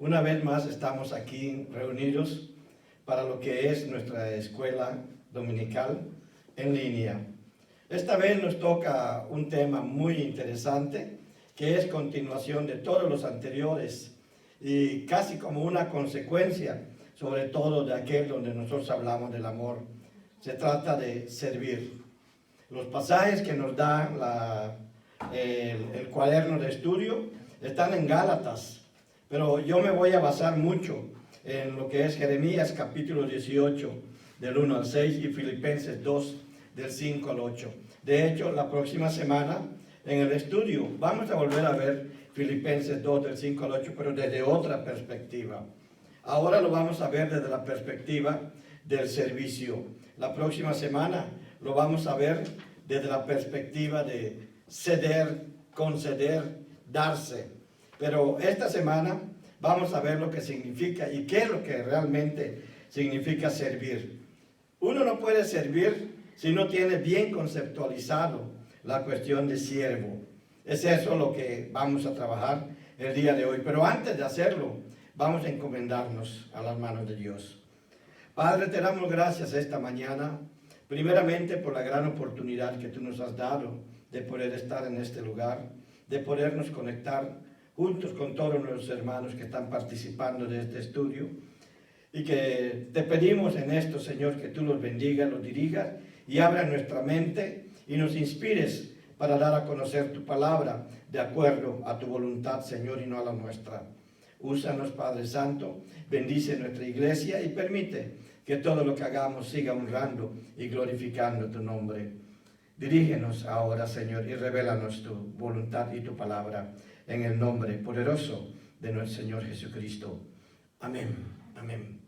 Una vez más estamos aquí reunidos para lo que es nuestra escuela dominical en línea. Esta vez nos toca un tema muy interesante que es continuación de todos los anteriores y casi como una consecuencia, sobre todo de aquel donde nosotros hablamos del amor. Se trata de servir. Los pasajes que nos da el cuaderno de estudio están en Gálatas, pero yo me voy a basar mucho en lo que es Jeremías capítulo 18 del 1 al 6 y Filipenses 2 del 5 al 8. De hecho, la próxima semana en el estudio vamos a volver a ver Filipenses 2 del 5 al 8, pero desde otra perspectiva. Ahora lo vamos a ver desde la perspectiva del servicio. La próxima semana lo vamos a ver desde la perspectiva de ceder, conceder, darse. Pero esta semana vamos a ver lo que significa y qué es lo que realmente significa servir. Uno no puede servir si no tiene bien conceptualizado la cuestión de siervo. Es eso lo que vamos a trabajar el día de hoy. Pero antes de hacerlo, vamos a encomendarnos a las manos de Dios. Padre, te damos gracias esta mañana, primeramente por la gran oportunidad que tú nos has dado de poder estar en este lugar, de podernos conectar juntos con todos nuestros hermanos que están participando de este estudio, y que te pedimos en esto, Señor, que tú los bendigas, los dirijas y abras nuestra mente y nos inspires para dar a conocer tu palabra de acuerdo a tu voluntad, Señor, y no a la nuestra. Úsanos, Padre Santo, bendice nuestra iglesia y permite que todo lo que hagamos siga honrando y glorificando tu nombre. Dirígenos ahora, Señor, y revélanos tu voluntad y tu palabra en el nombre poderoso de nuestro Señor Jesucristo. Amén. Amén.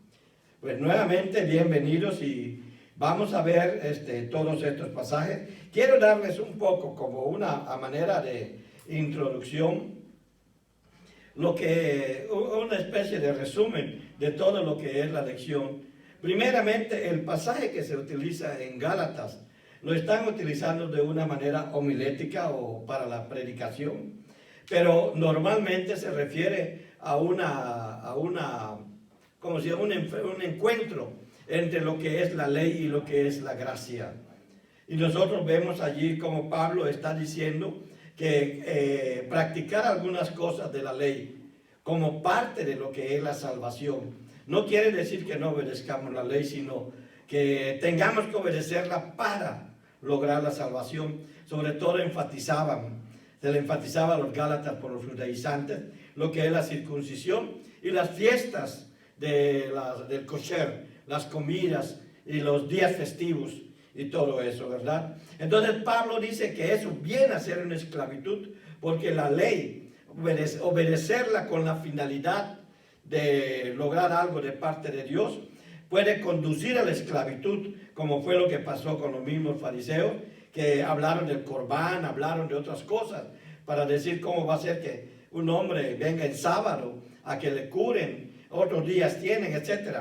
Pues nuevamente, bienvenidos y vamos a ver todos estos pasajes. Quiero darles un poco como una manera de introducción, una especie de resumen de todo lo que es la lección. Primeramente, el pasaje que se utiliza en Gálatas lo están utilizando de una manera homilética o para la predicación, pero normalmente se refiere a un encuentro entre lo que es la ley y lo que es la gracia. Y nosotros vemos allí como Pablo está diciendo que practicar algunas cosas de la ley como parte de lo que es la salvación no quiere decir que no obedezcamos la ley, sino que tengamos que obedecerla para lograr la salvación. Sobre todo se le enfatizaba a los Gálatas por los judaizantes lo que es la circuncisión y las fiestas del kosher, las comidas y los días festivos y todo eso, ¿verdad? Entonces Pablo dice que eso viene a ser una esclavitud, porque la ley, obedecerla con la finalidad de lograr algo de parte de Dios, puede conducir a la esclavitud, como fue lo que pasó con los mismos fariseos, que hablaron del corbán, hablaron de otras cosas, para decir cómo va a ser que un hombre venga el sábado a que le curen, otros días tienen, etc.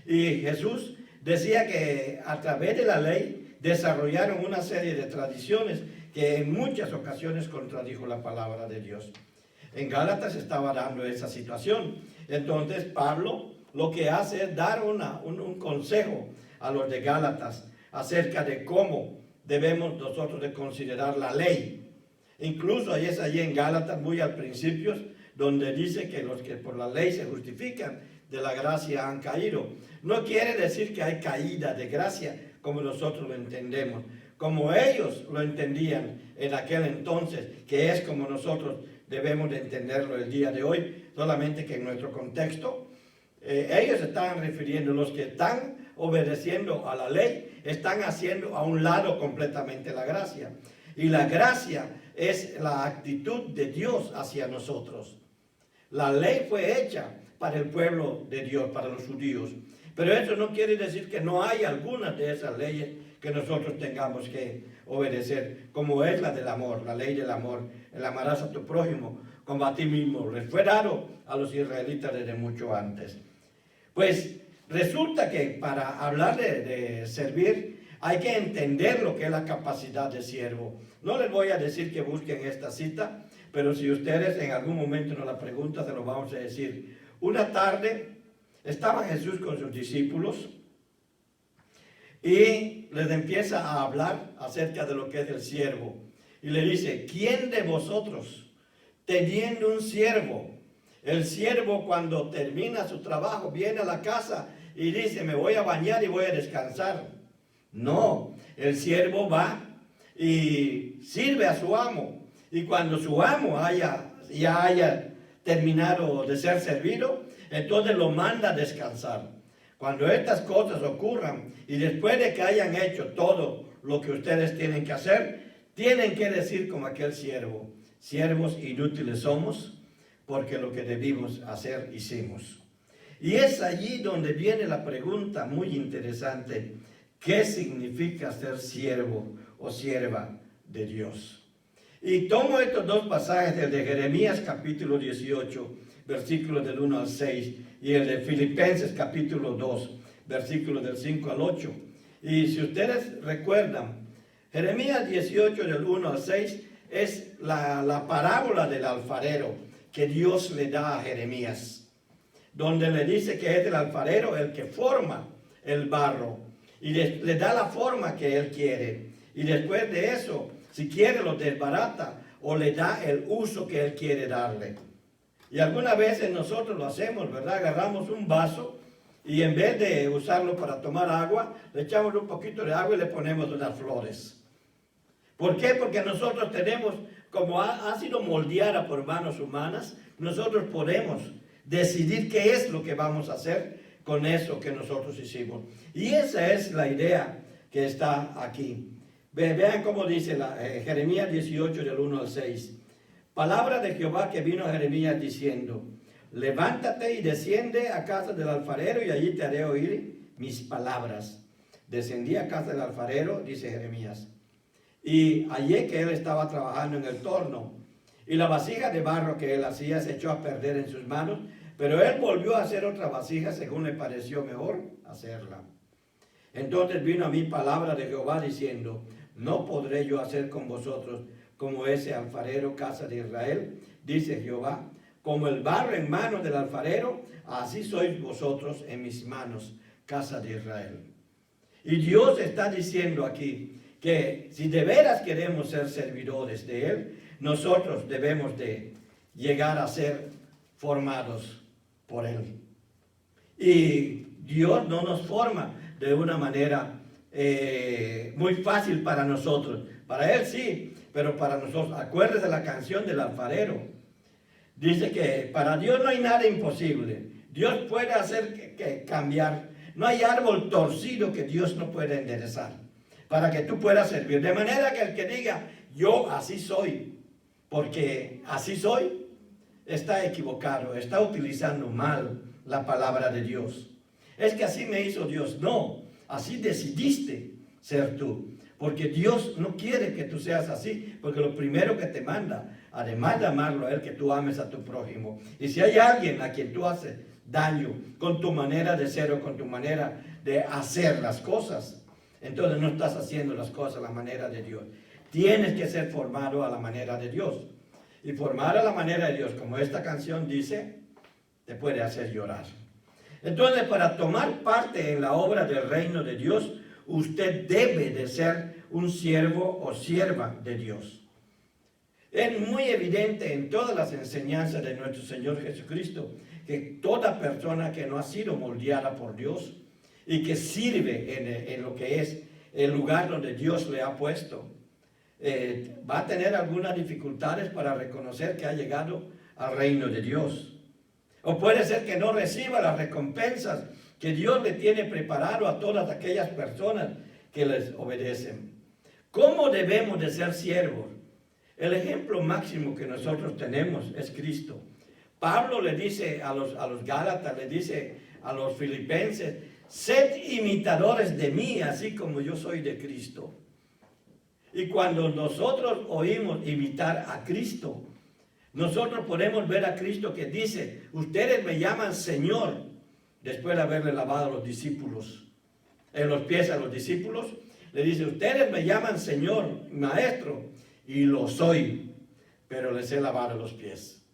Y Jesús decía que a través de la ley desarrollaron una serie de tradiciones que en muchas ocasiones contradijo la palabra de Dios. En Gálatas estaba dando esa situación. Entonces Pablo lo que hace es dar un consejo a los de Gálatas acerca de cómo debemos nosotros de considerar la ley. Incluso ahí es allí en Gálatas, muy al principio, donde dice que los que por la ley se justifican de la gracia han caído. No quiere decir que hay caída de gracia como nosotros lo entendemos, como ellos lo entendían en aquel entonces, que es como nosotros debemos de entenderlo el día de hoy, solamente que en nuestro contexto, ellos estaban refiriendo, los que están obedeciendo a la ley, están haciendo a un lado completamente la gracia. Y la gracia es la actitud de Dios hacia nosotros. La ley fue hecha para el pueblo de Dios, para los judíos. Pero eso no quiere decir que no hay algunas de esas leyes que nosotros tengamos que obedecer, como es la del amor, la ley del amor. El amarás a tu prójimo como a ti mismo. Les fue dado a los israelitas desde mucho antes. Pues resulta que para hablar de servir hay que entender lo que es la capacidad de siervo. No les voy a decir que busquen esta cita, pero si ustedes en algún momento nos la preguntan, se lo vamos a decir. una tarde estaba Jesús con sus discípulos y les empieza a hablar acerca de lo que es el siervo. Y le dice, ¿quién de vosotros, teniendo un siervo, el siervo cuando termina su trabajo viene a la casa y dice, me voy a bañar y voy a descansar? No, el siervo va y sirve a su amo. Y cuando su amo ya haya terminado de ser servido, entonces lo manda a descansar. Cuando estas cosas ocurran y después de que hayan hecho todo lo que ustedes tienen que hacer, tienen que decir como aquel siervo, siervos inútiles somos, porque lo que debimos hacer hicimos. Y es allí donde viene la pregunta muy interesante, ¿qué significa ser siervo o sierva de Dios? Y tomo estos dos pasajes, el de Jeremías capítulo 18, versículos del 1 al 6, y el de Filipenses capítulo 2, versículos del 5 al 8. Y si ustedes recuerdan, Jeremías 18 del 1 al 6 es la parábola del alfarero que Dios le da a Jeremías, donde le dice que es el alfarero el que forma el barro y le da la forma que él quiere. Y después de eso, si quiere, lo desbarata o le da el uso que él quiere darle. Y algunas veces nosotros lo hacemos, ¿verdad? Agarramos un vaso y en vez de usarlo para tomar agua, le echamos un poquito de agua y le ponemos unas flores. ¿Por qué? Porque nosotros tenemos, como ha sido moldeada por manos humanas, nosotros podemos decidir qué es lo que vamos a hacer con eso que nosotros hicimos. Y esa es la idea que está aquí. Vean cómo dice Jeremías 18 del 1 al 6. Palabra de Jehová que vino a Jeremías diciendo, levántate y desciende a casa del alfarero y allí te haré oír mis palabras. Descendí a casa del alfarero, dice Jeremías, y hallé que él estaba trabajando en el torno, y la vasija de barro que él hacía se echó a perder en sus manos, pero él volvió a hacer otra vasija según le pareció mejor hacerla. Entonces vino a mí palabra de Jehová diciendo, no podré yo hacer con vosotros como ese alfarero, casa de Israel, dice Jehová, como el barro en manos del alfarero, así sois vosotros en mis manos, casa de Israel. Y Dios está diciendo aquí que si de veras queremos ser servidores de Él, nosotros debemos de llegar a ser formados por Él. Y Dios no nos forma de una manera muy fácil para nosotros. Para Él sí, pero para nosotros, acuérdese la canción del alfarero. Dice que para Dios no hay nada imposible. Dios puede hacer que cambiar. No hay árbol torcido que Dios no pueda enderezar para que tú puedas servir. De manera que el que diga, yo así soy, porque así soy, está equivocado, está utilizando mal la palabra de Dios. Es que así me hizo Dios. No, así decidiste ser tú. Porque Dios no quiere que tú seas así, porque lo primero que te manda, además de amarlo a Él, que tú ames a tu prójimo. Y si hay alguien a quien tú haces daño con tu manera de ser o con tu manera de hacer las cosas, entonces no estás haciendo las cosas a la manera de Dios. Tienes que ser formado a la manera de Dios. Y formar a la manera de Dios, como esta canción dice, te puede hacer llorar. Entonces, para tomar parte en la obra del reino de Dios, usted debe de ser un siervo o sierva de Dios. Es muy evidente en todas las enseñanzas de nuestro Señor Jesucristo que toda persona que no ha sido moldeada por Dios y que sirve en lo que es el lugar donde Dios le ha puesto, va a tener algunas dificultades para reconocer que ha llegado al reino de Dios. O puede ser que no reciba las recompensas que Dios le tiene preparado a todas aquellas personas que les obedecen. ¿Cómo debemos de ser siervos? El ejemplo máximo que nosotros tenemos es Cristo. Pablo le dice a los Gálatas, le dice a los Filipenses, sed imitadores de mí, así como yo soy de Cristo. Y cuando nosotros oímos imitar a Cristo, nosotros podemos ver a Cristo que dice, ustedes me llaman Señor, después de haberle lavado a los discípulos, en los pies a los discípulos, le dice, ustedes me llaman Señor, Maestro, y lo soy, pero les he lavado los pies.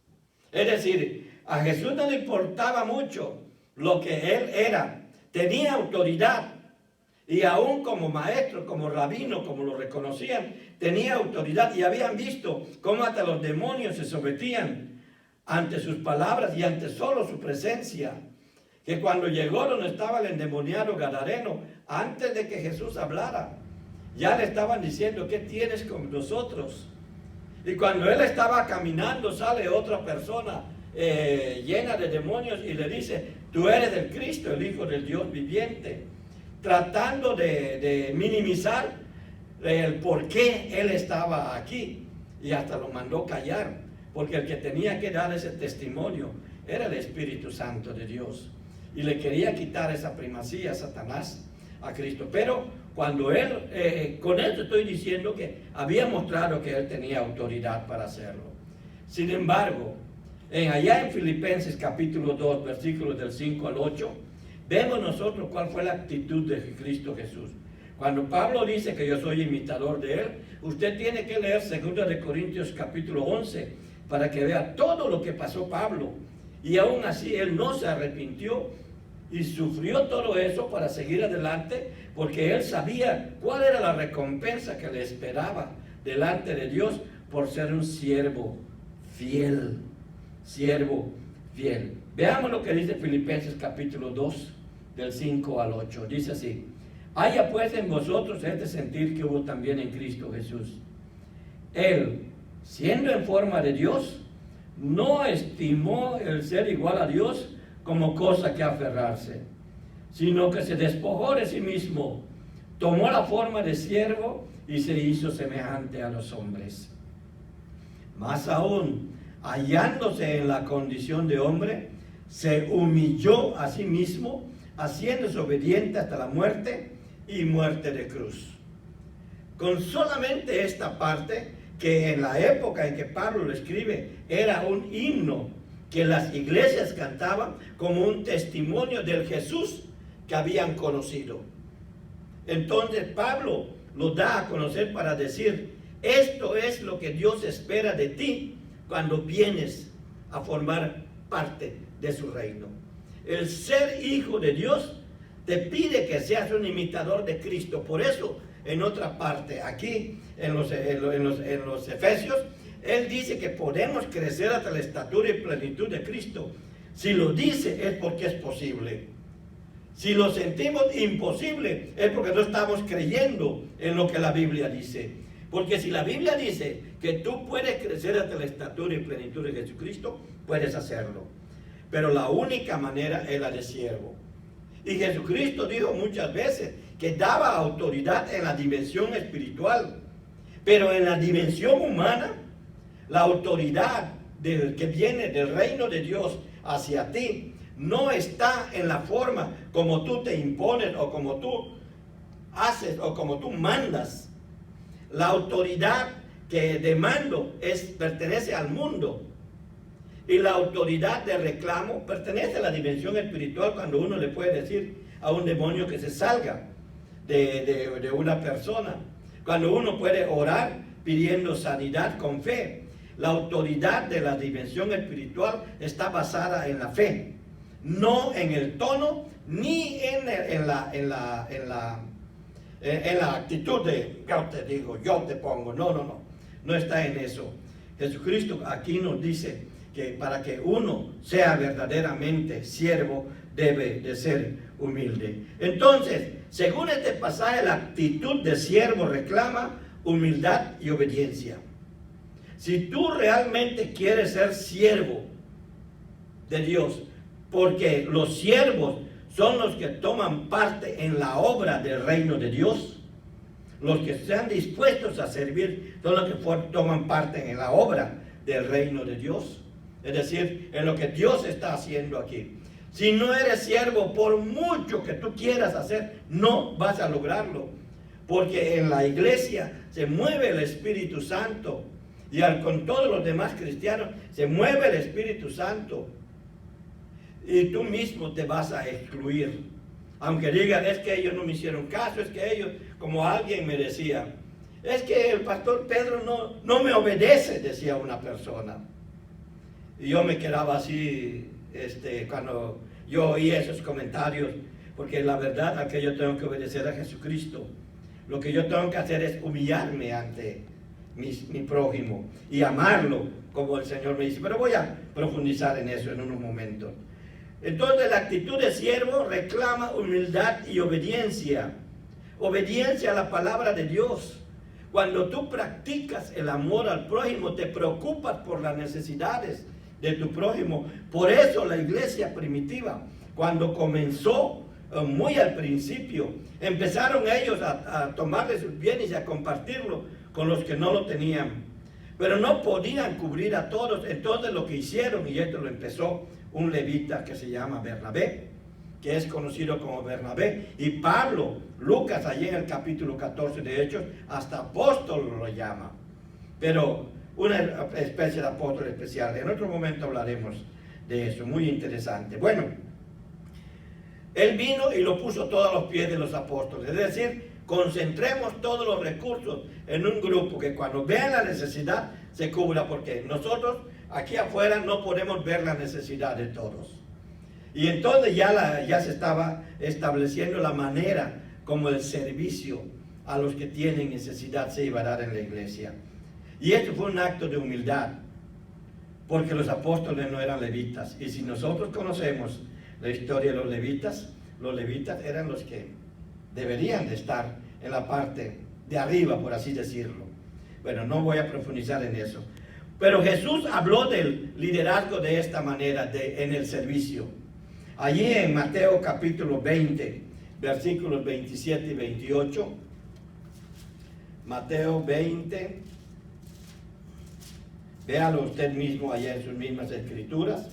Es decir, a Jesús no le importaba mucho lo que él era. Tenía autoridad. Y aún como maestro, como rabino, como lo reconocían, tenía autoridad. Y habían visto cómo hasta los demonios se sometían ante sus palabras y ante solo su presencia. Que cuando llegó donde estaba el endemoniado gadareno, antes de que Jesús hablara, ya le estaban diciendo: ¿qué tienes con nosotros? Y cuando él estaba caminando, sale otra persona llena de demonios y le dice: tú eres el Cristo, el Hijo del Dios viviente, tratando de minimizar el por qué él estaba aquí, y hasta lo mandó callar, porque el que tenía que dar ese testimonio era el Espíritu Santo de Dios, y le quería quitar esa primacía a Satanás, a Cristo. Pero cuando él, con esto estoy diciendo que había mostrado que él tenía autoridad para hacerlo. Sin embargo, allá en Filipenses capítulo 2, versículos del 5 al 8, vemos nosotros cuál fue la actitud de Cristo Jesús. Cuando Pablo dice que yo soy imitador de él, usted tiene que leer 2 de Corintios capítulo 11 para que vea todo lo que pasó Pablo. Y aún así él no se arrepintió y sufrió todo eso para seguir adelante, porque él sabía cuál era la recompensa que le esperaba delante de Dios por ser un siervo fiel. Siervo fiel. Veamos lo que dice Filipenses capítulo 2 del 5 al 8. Dice así: haya pues en vosotros este sentir que hubo también en Cristo Jesús. Él, siendo en forma de Dios, no estimó el ser igual a Dios como cosa que aferrarse, sino que se despojó de sí mismo, tomó la forma de siervo y se hizo semejante a los hombres. Más aún, hallándose en la condición de hombre, se humilló a sí mismo, haciéndose obediente hasta la muerte y muerte de cruz. Con solamente esta parte, que en la época en que Pablo lo escribe, era un himno que las iglesias cantaban como un testimonio del Jesús que habían conocido. Entonces Pablo lo da a conocer para decir: esto es lo que Dios espera de ti cuando vienes a formar parte de su reino. El ser hijo de Dios te pide que seas un imitador de Cristo. Por eso, en otra parte, aquí en los Efesios, él dice que podemos crecer hasta la estatura y plenitud de Cristo. Si lo dice, es porque es posible. Si lo sentimos imposible, es porque no estamos creyendo en lo que la Biblia dice. Porque si la Biblia dice que tú puedes crecer hasta la estatura y plenitud de Jesucristo, puedes hacerlo. Pero la única manera es la de siervo. Y Jesucristo dijo muchas veces que daba autoridad en la dimensión espiritual. Pero en la dimensión humana, la autoridad que viene del reino de Dios hacia ti no está en la forma como tú te impones o como tú haces o como tú mandas. La autoridad que demando pertenece al mundo, y la autoridad de reclamo pertenece a la dimensión espiritual, cuando uno le puede decir a un demonio que se salga de una persona, cuando uno puede orar pidiendo sanidad con fe. La autoridad de la dimensión espiritual está basada en la fe, no en el tono ni en la actitud de yo te digo, yo te pongo. No está en eso. Jesucristo aquí nos dice que para que uno sea verdaderamente siervo, debe de ser humilde. Entonces, según este pasaje, la actitud de siervo reclama humildad y obediencia. Si tú realmente quieres ser siervo de Dios, porque los siervos son los que toman parte en la obra del reino de Dios, los que están dispuestos a servir son los que toman parte en la obra del reino de Dios, es decir, en lo que Dios está haciendo aquí. Si no eres siervo, por mucho que tú quieras hacer, no vas a lograrlo, porque en la iglesia se mueve el Espíritu Santo, y con todos los demás cristianos se mueve el Espíritu Santo, y tú mismo te vas a excluir. Aunque digan, es que ellos no me hicieron caso, es que ellos, como alguien me decía, es que el pastor Pedro no me obedece, decía una persona. Y yo me quedaba así cuando yo oía esos comentarios, porque la verdad es que yo tengo que obedecer a Jesucristo. Lo que yo tengo que hacer es humillarme ante mi prójimo y amarlo como el Señor me dice. Pero voy a profundizar en eso en unos momentos. Entonces la actitud de siervo reclama humildad y obediencia. Obediencia a la palabra de Dios. Cuando tú practicas el amor al prójimo, te preocupas por las necesidades de tu prójimo. Por eso la iglesia primitiva, cuando comenzó muy al principio, empezaron ellos a tomar de sus bienes y a compartirlo con los que no lo tenían. Pero no podían cubrir a todos. Entonces lo que hicieron, y esto lo empezó un levita que se llama Bernabé, que es conocido como Bernabé, y Pablo, Lucas, allí en el capítulo 14 de Hechos, hasta apóstol lo llama, pero una especie de apóstol especial. En otro momento hablaremos de eso, muy interesante. Bueno, él vino y lo puso todo a los pies de los apóstoles, es decir, concentremos todos los recursos en un grupo que cuando vean la necesidad se cubra, porque nosotros aquí afuera no podemos ver la necesidad de todos. Y entonces ya se estaba estableciendo la manera como el servicio a los que tienen necesidad se iba a dar en la iglesia. Y esto fue un acto de humildad, porque los apóstoles no eran levitas. Y si nosotros conocemos la historia de los levitas eran los que deberían de estar en la parte de arriba, por así decirlo. Bueno, no voy a profundizar en eso. Pero Jesús habló del liderazgo de esta manera, en el servicio. Allí en Mateo capítulo 20, versículos 27 y 28. Mateo 20. Véalo usted mismo allá en sus mismas escrituras.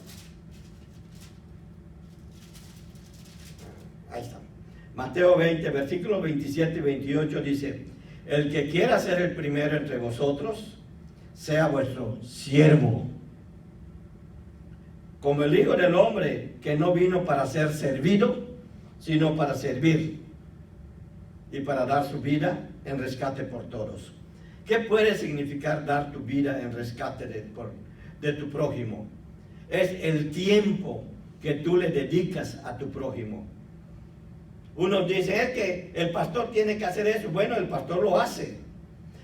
Ahí está. Mateo 20, versículos 27 y 28 dice: el que quiera ser el primero entre vosotros, sea vuestro siervo, como el Hijo del Hombre, que no vino para ser servido, sino para servir y para dar su vida en rescate por todos. ¿Qué puede significar dar tu vida en rescate de tu prójimo? Es el tiempo que tú le dedicas a tu prójimo. Uno dice, es que el pastor tiene que hacer eso. Bueno, el pastor lo hace,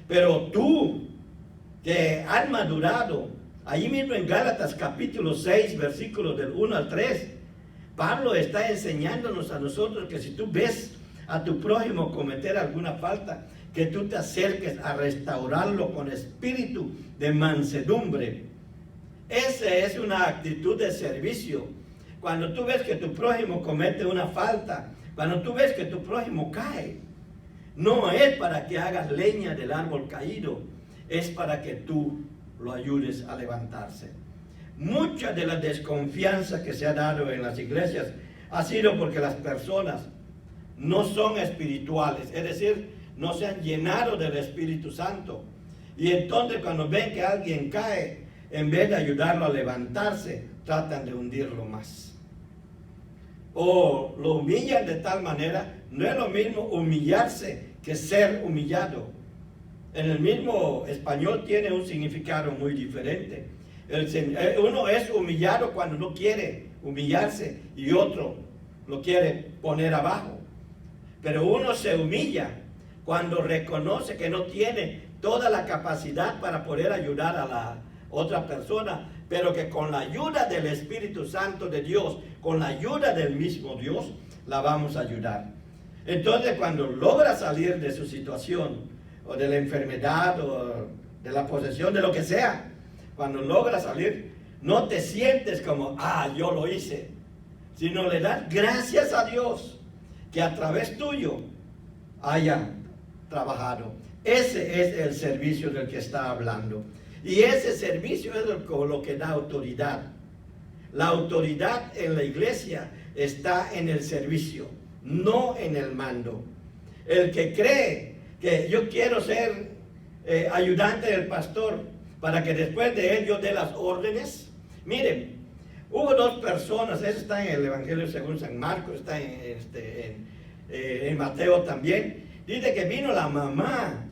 pero tú que has madurado, allí mismo en Gálatas capítulo 6, versículos del 1 al 3, Pablo está enseñándonos a nosotros que si tú ves a tu prójimo cometer alguna falta, que tú te acerques a restaurarlo con espíritu de mansedumbre. Esa es una actitud de servicio. Cuando tú ves que tu prójimo comete una falta, cuando tú ves que tu prójimo cae, no es para que hagas leña del árbol caído, es para que tú lo ayudes a levantarse. Mucha de la desconfianza que se ha dado en las iglesias ha sido porque las personas no son espirituales, es decir, no se han llenado del Espíritu Santo. Y entonces cuando ven que alguien cae, en vez de ayudarlo a levantarse, tratan de hundirlo más. O lo humillan de tal manera. No es lo mismo humillarse que ser humillado. En el mismo español tiene un significado muy diferente. Uno es humillado cuando no quiere humillarse y otro lo quiere poner abajo. Pero uno se humilla cuando reconoce que no tiene toda la capacidad para poder ayudar a la otra persona, pero que con la ayuda del Espíritu Santo de Dios, con la ayuda del mismo Dios, la vamos a ayudar. Entonces, cuando logra salir de su situación, o de la enfermedad, o de la posesión, de lo que sea, cuando logra salir, no te sientes como, yo lo hice, sino le das gracias a Dios que a través tuyo haya trabajado. Ese es el servicio del que está hablando. Y ese servicio es lo que da autoridad. La autoridad en la iglesia está en el servicio, no en el mando. El que cree que yo quiero ser ayudante del pastor para que después de él yo dé las órdenes. Miren, hubo dos personas, eso está en el Evangelio según San Marcos, está en Mateo también. Dice que vino la mamá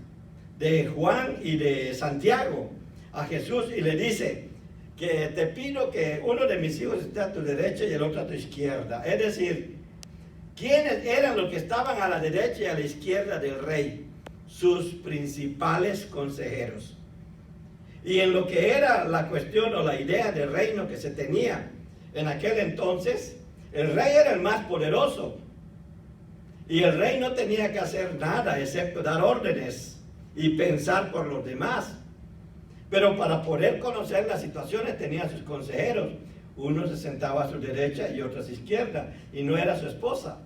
de Juan y de Santiago a Jesús y le dice, que te pido que uno de mis hijos esté a tu derecha y el otro a tu izquierda. Es decir, ¿quiénes eran los que estaban a la derecha y a la izquierda del rey? Sus principales consejeros. Y en lo que era la cuestión o la idea del reino que se tenía en aquel entonces, el rey era el más poderoso. Y el rey no tenía que hacer nada excepto dar órdenes y pensar por los demás. Pero para poder conocer las situaciones tenía sus consejeros. Uno se sentaba a su derecha y otro a su izquierda. Y no era su esposa.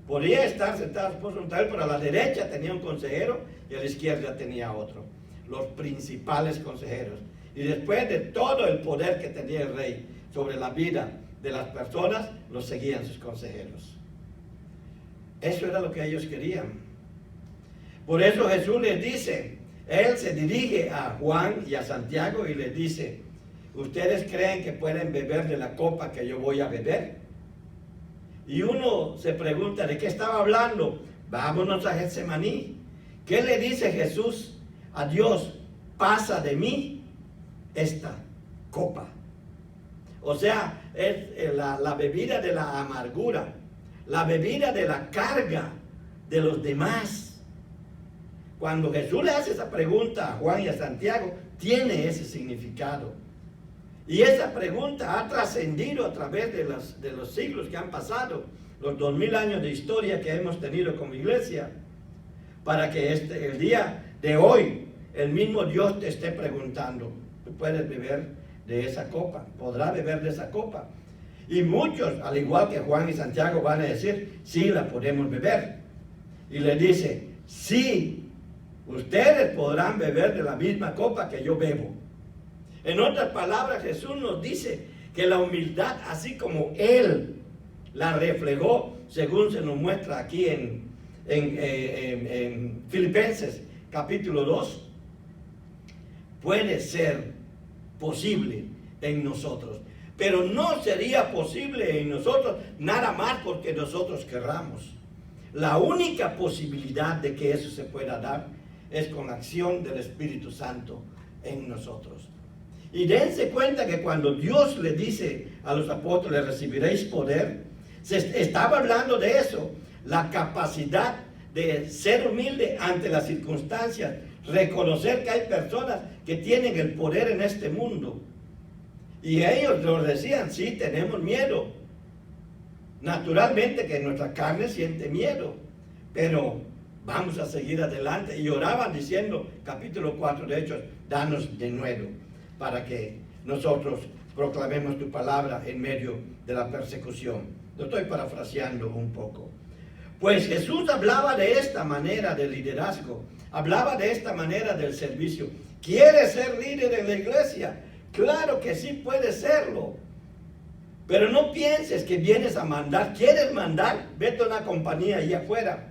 Podía estar sentado su esposa junto a él, pero a la derecha tenía un consejero y a la izquierda tenía otro. Los principales consejeros. Y después de todo el poder que tenía el rey sobre la vida de las personas, los seguían sus consejeros. Eso era lo que ellos querían. Por eso Jesús les dice, Él se dirige a Juan y a Santiago y les dice, ¿ustedes creen que pueden beber de la copa que yo voy a beber? Y uno se pregunta, ¿de qué estaba hablando? Vámonos a Getsemaní. ¿Qué le dice Jesús a Dios? Pasa de mí esta copa. O sea, es la bebida de la amargura, la bebida de la carga de los demás. Cuando Jesús le hace esa pregunta a Juan y a Santiago, tiene ese significado. Y esa pregunta ha trascendido a través de los siglos que han pasado, los 2000 años de historia que hemos tenido como iglesia, para que el día de hoy el mismo Dios te esté preguntando, ¿tú puedes beber de esa copa? ¿Podrá beber de esa copa? Y muchos, al igual que Juan y Santiago, van a decir, sí, la podemos beber. Y le dice, sí, ustedes podrán beber de la misma copa que yo bebo. En otras palabras, Jesús nos dice que la humildad, así como Él la reflejó, según se nos muestra aquí en Filipenses capítulo 2, puede ser posible en nosotros. Pero no sería posible en nosotros nada más porque nosotros querramos. La única posibilidad de que eso se pueda dar es con acción del Espíritu Santo en nosotros. Y dense cuenta que cuando Dios le dice a los apóstoles, recibiréis poder, se estaba hablando de eso, la capacidad de ser humilde ante las circunstancias, reconocer que hay personas que tienen el poder en este mundo. Y ellos nos decían, sí, tenemos miedo. Naturalmente que nuestra carne siente miedo, pero vamos a seguir adelante. Y oraban diciendo, capítulo 4 de Hechos, danos de nuevo, para que nosotros proclamemos tu palabra en medio de la persecución. Lo estoy parafraseando un poco. Pues Jesús hablaba de esta manera del liderazgo, hablaba de esta manera del servicio. ¿Quieres ser líder en la iglesia? Claro que sí puedes serlo. Pero no pienses que vienes a mandar. ¿Quieres mandar? Vete a una compañía allá afuera.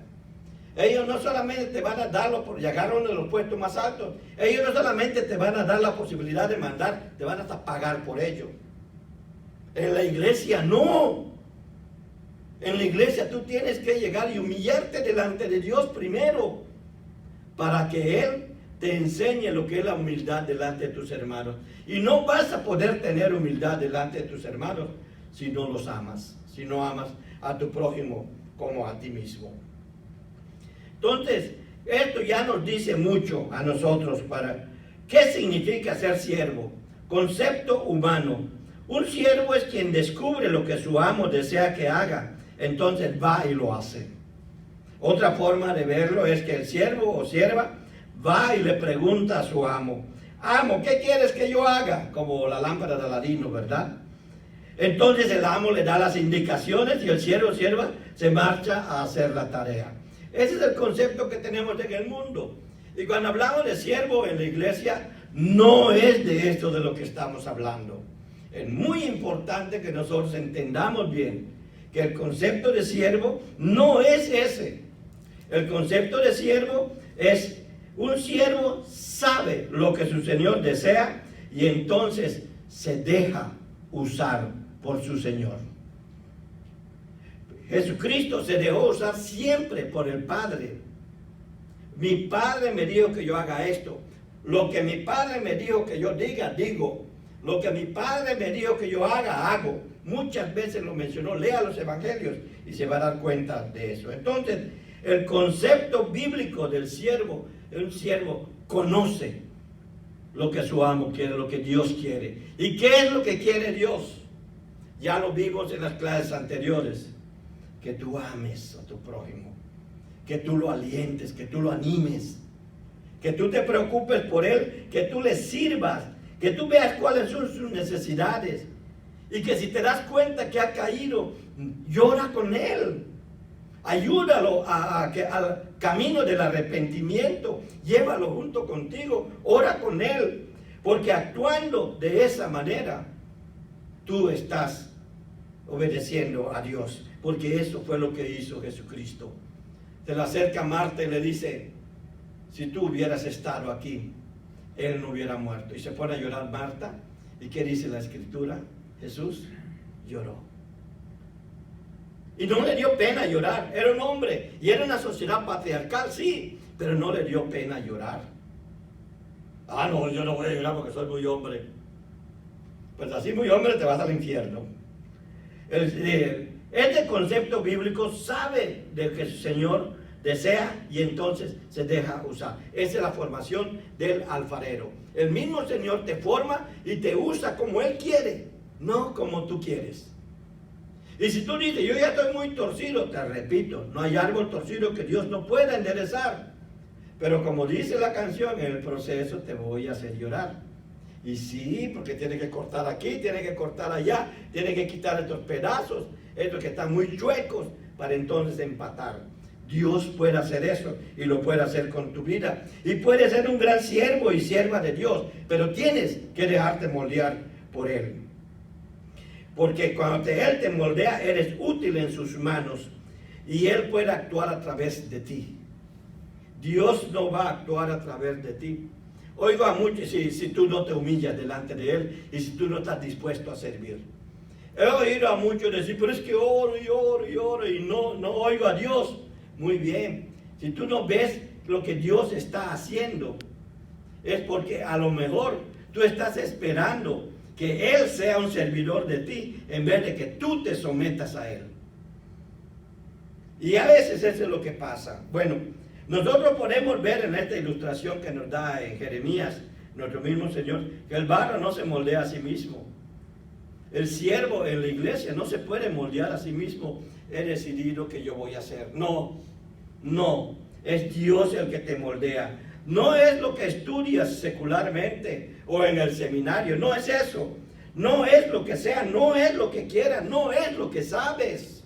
Ellos no solamente te van a darlo por llegar a uno de los puestos más altos. Ellos no solamente te van a dar la posibilidad de mandar, te van hasta pagar por ello. En la iglesia no. En la iglesia tú tienes que llegar y humillarte delante de Dios primero, para que Él te enseñe lo que es la humildad delante de tus hermanos. Y no vas a poder tener humildad delante de tus hermanos si no los amas, si no amas a tu prójimo como a ti mismo. Entonces, esto ya nos dice mucho a nosotros para qué significa ser siervo. Concepto humano. Un siervo es quien descubre lo que su amo desea que haga, entonces va y lo hace. Otra forma de verlo es que el siervo o sierva va y le pregunta a su amo, amo, ¿qué quieres que yo haga? Como la lámpara de Aladino, ¿verdad? Entonces el amo le da las indicaciones y el siervo o sierva se marcha a hacer la tarea. Ese es el concepto que tenemos en el mundo. Y cuando hablamos de siervo en la iglesia, no es de esto de lo que estamos hablando. Es muy importante que nosotros entendamos bien que el concepto de siervo no es ese. El concepto de siervo es un siervo sabe lo que su Señor desea y entonces se deja usar por su Señor. Jesucristo se dejó usar siempre por el Padre. Mi Padre me dijo que yo haga esto. Lo que mi Padre me dijo que yo diga, digo. Lo que mi Padre me dijo que yo haga, hago. Muchas veces lo mencionó, lea los evangelios y se va a dar cuenta de eso. Entonces, el concepto bíblico del siervo, un siervo conoce lo que su amo quiere, lo que Dios quiere. ¿Y qué es lo que quiere Dios? Ya lo vimos en las clases anteriores. Que tú ames a tu prójimo, que tú lo alientes, que tú lo animes, que tú te preocupes por él, que tú le sirvas, que tú veas cuáles son sus necesidades y que si te das cuenta que ha caído, llora con él, ayúdalo al camino del arrepentimiento, llévalo junto contigo, ora con él, porque actuando de esa manera tú estás obedeciendo a Dios, porque eso fue lo que hizo Jesucristo. Se le acerca a Marta y le dice: si tú hubieras estado aquí, él no hubiera muerto. Y se pone a llorar Marta. ¿Y qué dice la Escritura? Jesús lloró. Y no le dio pena llorar. Era un hombre y era una sociedad patriarcal, sí, pero no le dio pena llorar. Ah, no, yo no voy a llorar porque soy muy hombre. Pues así muy hombre te vas al infierno. Este concepto bíblico sabe de que su Señor desea y entonces se deja usar. Esa es la formación del alfarero. El mismo Señor te forma y te usa como Él quiere, no como tú quieres. Y si tú dices: yo ya estoy muy torcido, te repito, no hay árbol torcido que Dios no pueda enderezar. Pero como dice la canción, en el proceso te voy a hacer llorar. Y sí, porque tiene que cortar aquí, tiene que cortar allá, tiene que quitar estos pedazos, estos que están muy chuecos, para entonces empatar. Dios puede hacer eso y lo puede hacer con tu vida. Y puedes ser un gran siervo y sierva de Dios, pero tienes que dejarte moldear por Él. Porque cuando Él te moldea, eres útil en sus manos y Él puede actuar a través de ti. Dios no va a actuar a través de ti. Oigo a muchos, si tú no te humillas delante de Él y si tú no estás dispuesto a servir. He oído a muchos decir: pero es que oro y oro y oro y no oigo a Dios. Muy bien, si tú no ves lo que Dios está haciendo, es porque a lo mejor tú estás esperando que Él sea un servidor de ti en vez de que tú te sometas a Él. Y a veces eso es lo que pasa. Bueno, nosotros podemos ver en esta ilustración que nos da en Jeremías nuestro mismo Señor, que el barro no se moldea a sí mismo. El siervo en la iglesia no se puede moldear a sí mismo. He decidido que yo voy a hacer. No, es Dios el que te moldea. No es lo que estudias secularmente o en el seminario, no es eso. No es lo que sea, no es lo que quieras, no es lo que sabes.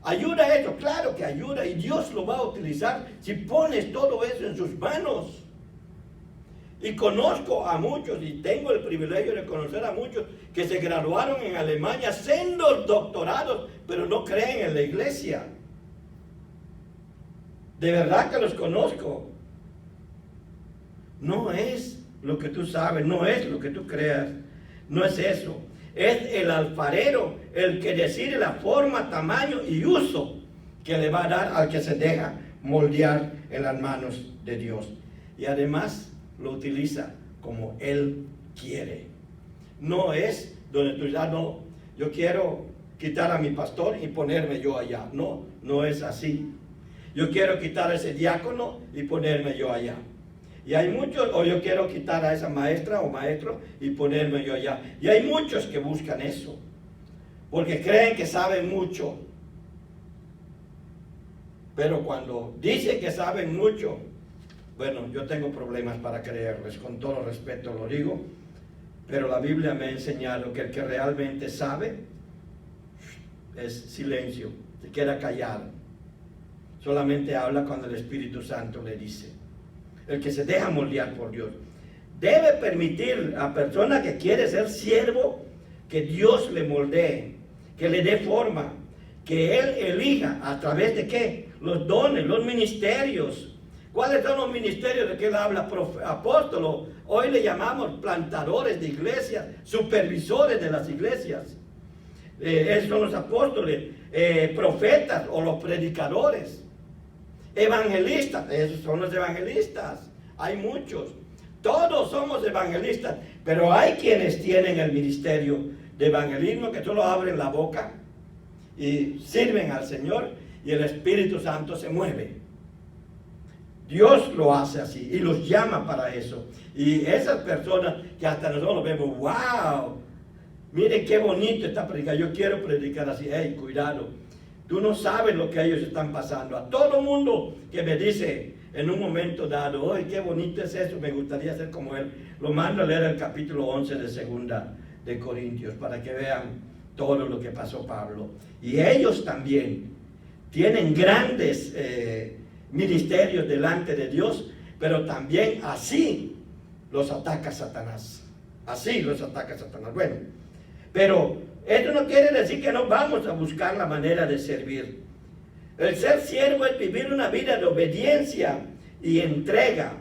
¿Ayuda a eso? Claro que ayuda y Dios lo va a utilizar si pones todo eso en sus manos. Y conozco a muchos y tengo el privilegio de conocer a muchos que se graduaron en Alemania, sendos doctorados, pero no creen en la iglesia. De verdad que los conozco. No es lo que tú sabes, no es lo que tú creas, no es eso. Es el alfarero el que decide la forma, tamaño y uso que le va a dar al que se deja moldear en las manos de Dios. Y además lo utiliza como Él quiere. No es donde tú dices: no, yo quiero quitar a mi pastor y ponerme yo allá. No es así. Yo quiero quitar a ese diácono y ponerme yo allá. Y hay muchos, o yo quiero quitar a esa maestra o maestro y ponerme yo allá. Y hay muchos que buscan eso, porque creen que saben mucho. Pero cuando dicen que saben mucho, bueno, yo tengo problemas para creerles, con todo respeto lo digo, pero la Biblia me ha enseñado que el que realmente sabe es silencio, se queda callado. Solamente habla cuando el Espíritu Santo le dice. El que se deja moldear por Dios debe permitir a persona que quiere ser siervo que Dios le moldee, que le dé forma, que Él elija a través de ¿qué? Los dones, los ministerios. ¿Cuáles son los ministerios de que Él habla? Apóstolos. Hoy le llamamos plantadores de iglesias, supervisores de las iglesias. Esos son los apóstoles, profetas o los predicadores. Evangelistas, esos son los evangelistas. Hay muchos. Todos somos evangelistas, Pero hay quienes tienen el ministerio de evangelismo que solo abren la boca y sirven al Señor y el Espíritu Santo se mueve. Dios lo hace así y los llama para eso. Y esas personas que hasta nosotros vemos, wow, miren qué bonito está predicando. Yo quiero predicar así. Hey, cuidado. Tú no sabes lo que ellos están pasando. A todo mundo que me dice en un momento dado, ¡ay, qué bonito es eso! Me gustaría ser como él. Lo mando a leer el capítulo 11 de Segunda de Corintios para que vean todo lo que pasó Pablo. Y ellos también tienen grandes ministerios delante de Dios, pero también así los ataca Satanás. Así los ataca Satanás. Bueno, pero esto no quiere decir que no vamos a buscar la manera de servir. El ser siervo es vivir una vida de obediencia y entrega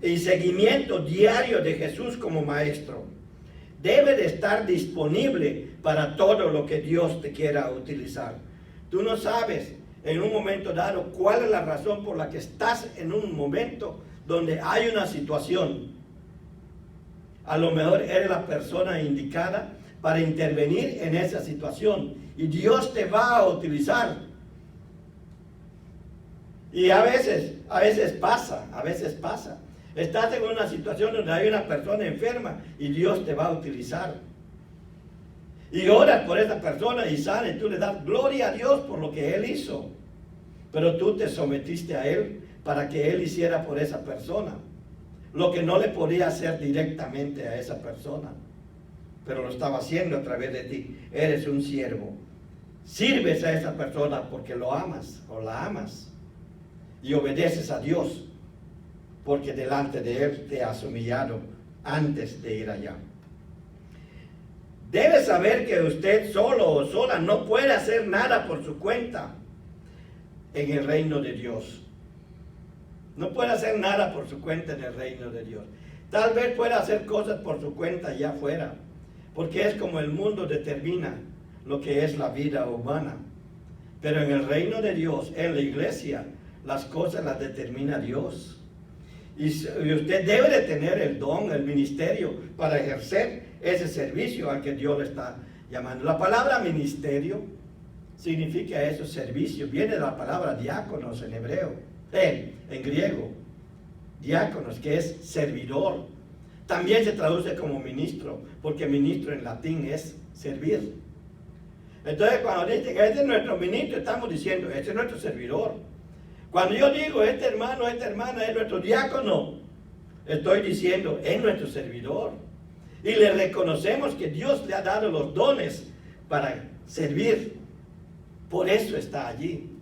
y seguimiento diario de Jesús como maestro. Debe de estar disponible para todo lo que Dios te quiera utilizar. Tú no sabes en un momento dado cuál es la razón por la que estás en un momento donde hay una situación. A lo mejor eres la persona indicada para intervenir en esa situación y Dios te va a utilizar. Y a veces pasa. Estás en una situación donde hay una persona enferma y Dios te va a utilizar. Y oras por esa persona y sale, tú le das gloria a Dios por lo que Él hizo. Pero tú te sometiste a Él para que Él hiciera por esa persona lo que no le podía hacer directamente a esa persona, pero lo estaba haciendo a través de ti. Eres un siervo. Sirves a esa persona porque lo amas o la amas y obedeces a Dios porque delante de Él te has humillado antes de ir allá. Debe saber que usted solo o sola no puede hacer nada por su cuenta en el reino de Dios. No puede hacer nada por su cuenta en el reino de Dios. Tal vez pueda hacer cosas por su cuenta allá afuera, porque es como el mundo determina lo que es la vida humana. Pero en el reino de Dios, en la iglesia, las cosas las determina Dios. Y usted debe de tener el don, el ministerio, para ejercer ese servicio al que Dios le está llamando. La palabra ministerio significa eso, servicio. Viene de la palabra diáconos en hebreo. En griego, diáconos, que es servidor. También se traduce como ministro, porque ministro en latín es servir. Entonces cuando dicen, este es nuestro ministro, estamos diciendo, este es nuestro servidor. Cuando yo digo, este hermano, esta hermana es nuestro diácono, estoy diciendo, es nuestro servidor. Y le reconocemos que Dios le ha dado los dones para servir. Por eso está allí.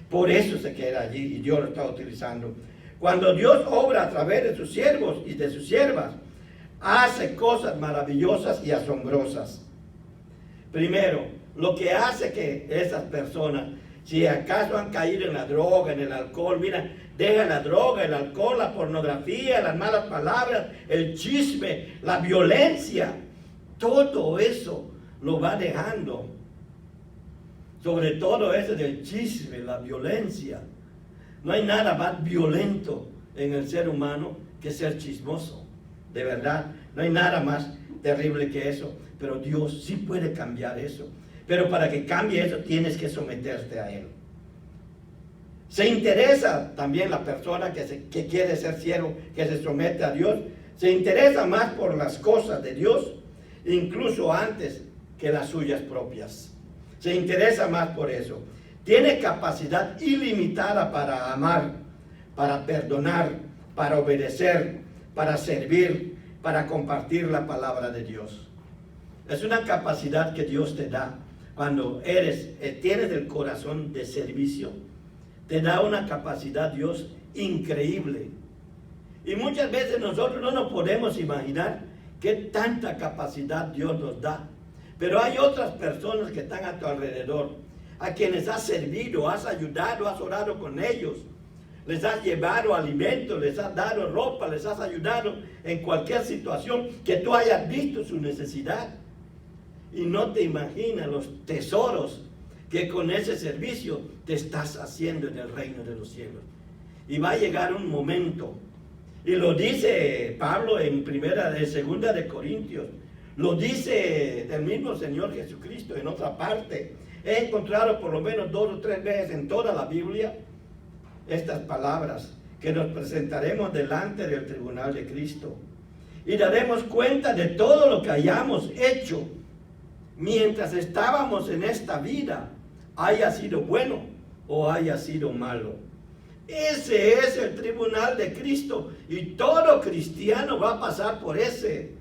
Por eso se queda allí y Dios lo está utilizando. Cuando Dios obra a través de sus siervos y de sus siervas, hace cosas maravillosas y asombrosas. Primero, lo que hace que esas personas, si acaso han caído en la droga, en el alcohol, mira, deja la droga, el alcohol, la pornografía, las malas palabras, el chisme, la violencia, todo eso lo va dejando. Sobre todo eso del chisme, la violencia. No hay nada más violento en el ser humano que ser chismoso. De verdad, no hay nada más terrible que eso. Pero Dios sí puede cambiar eso. Pero para que cambie eso tienes que someterte a Él. Se interesa también la persona que quiere ser siervo, que se somete a Dios. Se interesa más por las cosas de Dios, incluso antes que las suyas propias. Se interesa más por eso. Tiene capacidad ilimitada para amar, para perdonar, para obedecer, para servir, para compartir la palabra de Dios. Es una capacidad que Dios te da cuando tienes el corazón de servicio. Te da una capacidad, Dios, increíble. Y muchas veces nosotros no nos podemos imaginar qué tanta capacidad Dios nos da. Pero hay otras personas que están a tu alrededor, a quienes has servido, has ayudado, has orado con ellos, les has llevado alimento, les has dado ropa, les has ayudado en cualquier situación que tú hayas visto su necesidad. Y no te imaginas los tesoros que con ese servicio te estás haciendo en el reino de los cielos. Y va a llegar un momento Y lo dice Pablo en segunda de Corintios. Lo dice el mismo Señor Jesucristo en otra parte. He encontrado por lo menos 2 o 3 veces en toda la Biblia estas palabras, que nos presentaremos delante del tribunal de Cristo y daremos cuenta de todo lo que hayamos hecho mientras estábamos en esta vida, haya sido bueno o haya sido malo. Ese es el tribunal de Cristo y todo cristiano va a pasar por ese.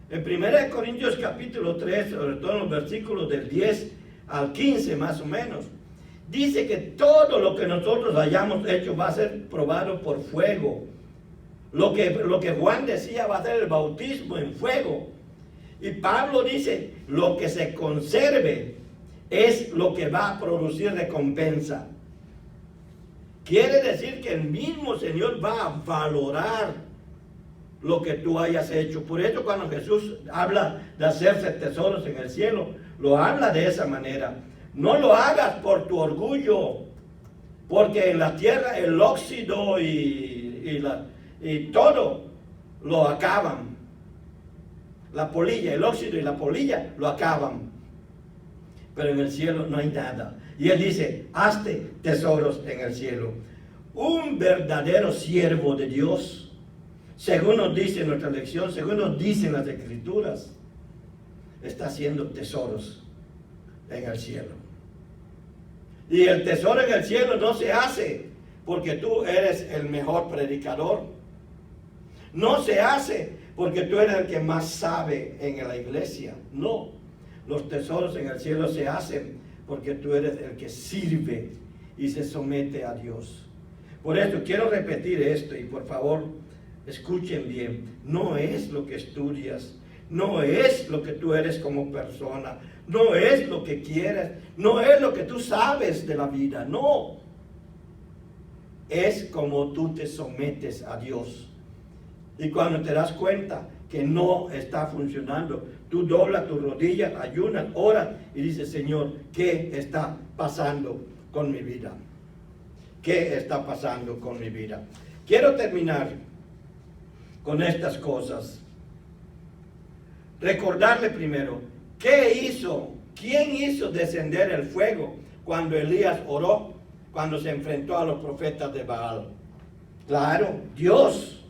En 1 Corintios capítulo 3, sobre todo en los versículos del 10 al 15 más o menos, dice que todo lo que nosotros hayamos hecho va a ser probado por fuego. Lo que Juan decía va a ser el bautismo en fuego. Y Pablo dice, lo que se conserve es lo que va a producir recompensa. Quiere decir que el mismo Señor va a valorar lo que tú hayas hecho. Por eso cuando Jesús habla de hacerse tesoros en el cielo, lo habla de esa manera. No lo hagas por tu orgullo, porque en la tierra el óxido y todo lo acaban. La polilla, el óxido y la polilla lo acaban. Pero en el cielo no hay nada. Y él dice, hazte tesoros en el cielo. Un verdadero siervo de Dios, según nos dice nuestra lección, según nos dicen las Escrituras, está haciendo tesoros en el cielo. Y el tesoro en el cielo no se hace porque tú eres el mejor predicador. No se hace porque tú eres el que más sabe en la iglesia. No, los tesoros en el cielo se hacen porque tú eres el que sirve y se somete a Dios. Por esto quiero repetir esto y por favor escuchen bien. No es lo que estudias, no es lo que tú eres como persona, no es lo que quieres, no es lo que tú sabes de la vida, no. Es como tú te sometes a Dios. Y cuando te das cuenta que no está funcionando, tú doblas tus rodillas, ayunas, oras y dices, Señor, ¿qué está pasando con mi vida? ¿Qué está pasando con mi vida? Quiero terminar con estas cosas. Recordarle primero, ¿qué hizo? ¿Quién hizo descender el fuego cuando Elías oró, cuando se enfrentó a los profetas de Baal? Claro, Dios.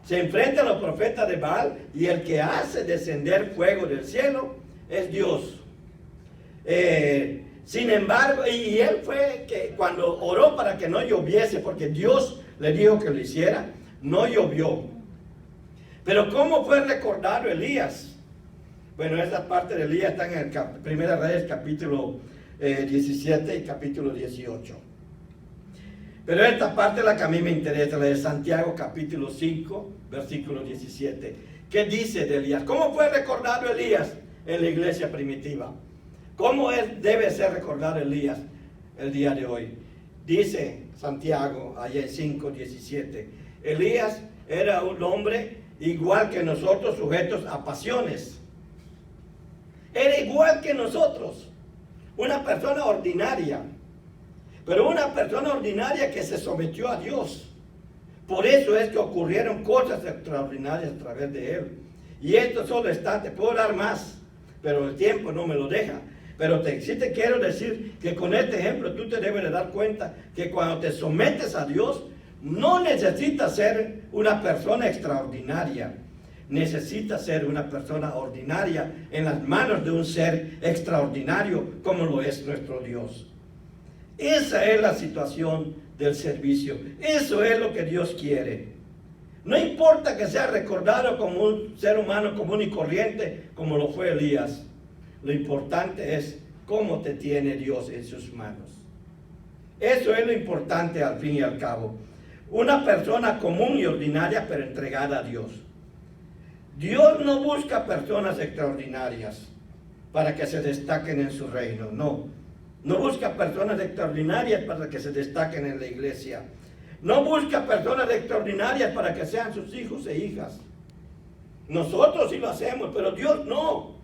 Se enfrenta a los profetas de Baal y el que hace descender fuego del cielo es Dios. Sin embargo, y él fue que cuando oró para que no lloviese, porque Dios le dijo que lo hiciera, no llovió. Pero ¿cómo fue recordado Elías? Bueno, esa parte de Elías está en el Primera Reyes capítulo 17 y capítulo 18. Pero esta parte es la que a mí me interesa, la de Santiago capítulo 5, versículo 17. ¿Qué dice de Elías? ¿Cómo fue recordado Elías en la iglesia primitiva? ¿Cómo debe ser recordado Elías el día de hoy? Dice Santiago, allá en 5, 17. Elías era un hombre igual que nosotros, sujetos a pasiones. Era igual que nosotros, una persona ordinaria. Pero una persona ordinaria que se sometió a Dios. Por eso es que ocurrieron cosas extraordinarias a través de él. Y esto solo está, te puedo dar más, pero el tiempo no me lo deja. Pero sí te quiero decir que con este ejemplo tú te debes de dar cuenta que cuando te sometes a Dios, no necesitas ser una persona extraordinaria. Necesitas ser una persona ordinaria en las manos de un ser extraordinario como lo es nuestro Dios. Esa es la situación del servicio. Eso es lo que Dios quiere. No importa que sea recordado como un ser humano común y corriente, como lo fue Elías. Lo importante es cómo te tiene Dios en sus manos. Eso es lo importante al fin y al cabo. Una persona común y ordinaria, pero entregada a Dios. Dios no busca personas extraordinarias para que se destaquen en su reino, no. No busca personas extraordinarias para que se destaquen en la iglesia. No busca personas extraordinarias para que sean sus hijos e hijas. Nosotros sí lo hacemos, pero Dios no.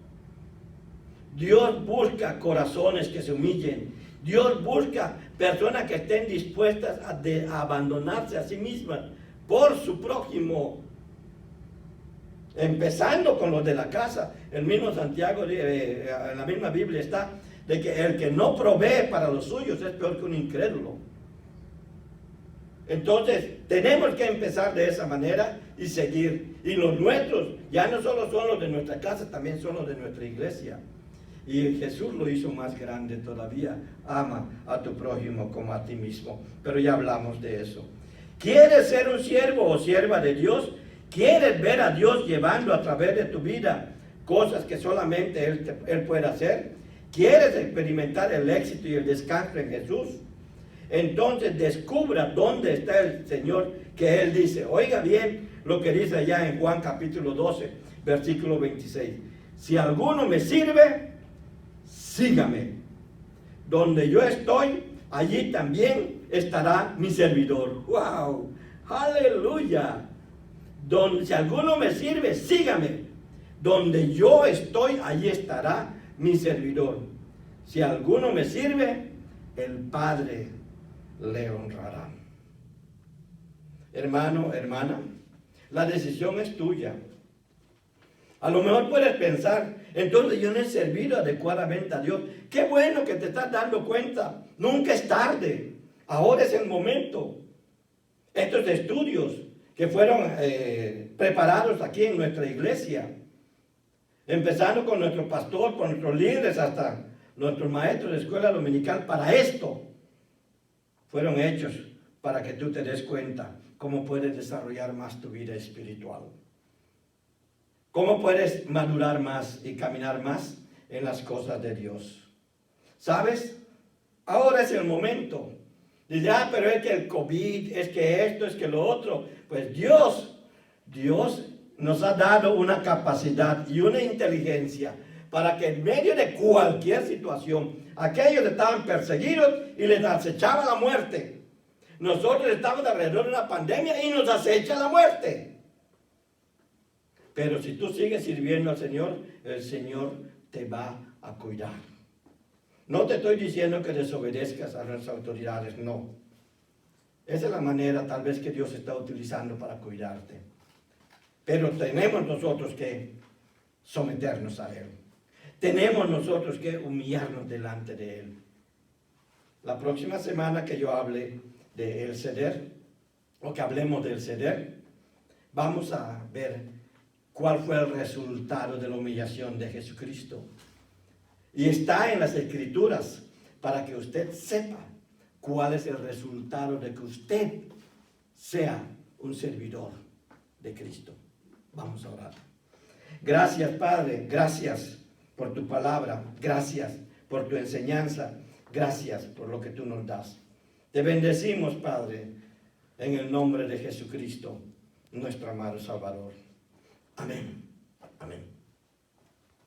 Dios busca corazones que se humillen. Dios busca personas que estén dispuestas a abandonarse a sí mismas por su prójimo, empezando con los de la casa. El mismo Santiago, en la misma Biblia está, de que el que no provee para los suyos es peor que un incrédulo. Entonces, tenemos que empezar de esa manera y seguir. Y los nuestros, ya no solo son los de nuestra casa, también son los de nuestra iglesia. Y Jesús lo hizo más grande todavía. Ama a tu prójimo como a ti mismo. Pero ya hablamos de eso. ¿Quieres ser un siervo o sierva de Dios? ¿Quieres ver a Dios llevando a través de tu vida cosas que solamente Él puede hacer? ¿Quieres experimentar el éxito y el descanso en Jesús? Entonces descubra dónde está el Señor que Él dice. Oiga bien lo que dice allá en Juan capítulo 12, versículo 26. Si alguno me sirve, sígame. Donde yo estoy, allí también estará mi servidor. ¡Wow! ¡Aleluya! Si alguno me sirve, sígame. Donde yo estoy, allí estará mi servidor. Si alguno me sirve, el Padre le honrará. Hermano, hermana, la decisión es tuya. A lo mejor puedes pensar, entonces yo no he servido adecuadamente a Dios. Qué bueno que te estás dando cuenta. Nunca es tarde. Ahora es el momento. Estos estudios que fueron preparados aquí en nuestra iglesia, empezando con nuestro pastor, con nuestros líderes, hasta nuestros maestros de escuela dominical, para esto fueron hechos para que tú te des cuenta cómo puedes desarrollar más tu vida espiritual. Cómo puedes madurar más y caminar más en las cosas de Dios. ¿Sabes? Ahora es el momento. Dice, pero es que el COVID, es que esto, es que lo otro. Pues Dios nos ha dado una capacidad y una inteligencia para que en medio de cualquier situación, aquellos estaban perseguidos y les acechaba la muerte. Nosotros estamos alrededor de una pandemia y nos acecha la muerte. Pero si tú sigues sirviendo al Señor, el Señor te va a cuidar. No te estoy diciendo que desobedezcas a las autoridades, no. Esa es la manera tal vez que Dios está utilizando para cuidarte. Pero tenemos nosotros que someternos a Él. Tenemos nosotros que humillarnos delante de Él. La próxima semana que yo hable del ceder, o que hablemos del ceder, vamos a ver cuál fue el resultado de la humillación de Jesucristo. Y está en las Escrituras para que usted sepa cuál es el resultado de que usted sea un servidor de Cristo. Vamos a orar. Gracias, Padre, gracias por tu palabra, gracias por tu enseñanza, gracias por lo que tú nos das. Te bendecimos, Padre, en el nombre de Jesucristo, nuestro amado Salvador. Amén. Amén.